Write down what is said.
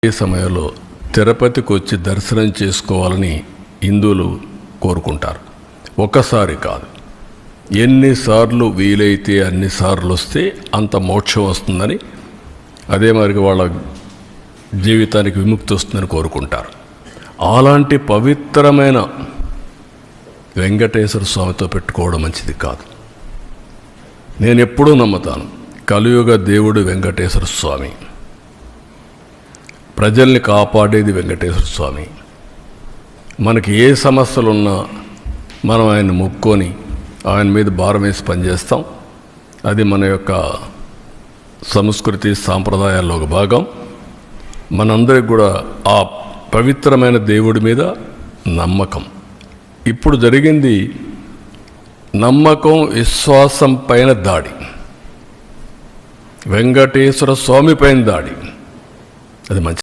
ఈ సమయంలో తిరుపతికి వచ్చి దర్శనం చేసుకోవాలని హిందువులు కోరుకుంటారు. ఒక్కసారి కాదు, ఎన్నిసార్లు వీలైతే అన్నిసార్లు వస్తే అంత మోక్షం వస్తుందని, అదే మరి వాళ్ళ జీవితానికి విముక్తి వస్తుందని కోరుకుంటారు. అలాంటి పవిత్రమైన వెంకటేశ్వర స్వామితో పెట్టుకోవడం మంచిది కాదు. నేను ఎప్పుడూ నమ్ముతాను, కలియుగ దేవుడు వెంకటేశ్వర స్వామి, ప్రజల్ని కాపాడేది వెంకటేశ్వర స్వామి. మనకి ఏ సమస్యలున్నా మనం ఆయన మొక్కుకొని ఆయన మీద భారం వేసి పనిచేస్తాం. అది మన యొక్క సంస్కృతి సాంప్రదాయాల్లో ఒక భాగం. మనందరికి కూడా ఆ పవిత్రమైన దేవుడి మీద నమ్మకం. ఇప్పుడు జరిగింది నమ్మకం విశ్వాసం పైన దాడి, వెంకటేశ్వర స్వామి పైన దాడి. అది మంచి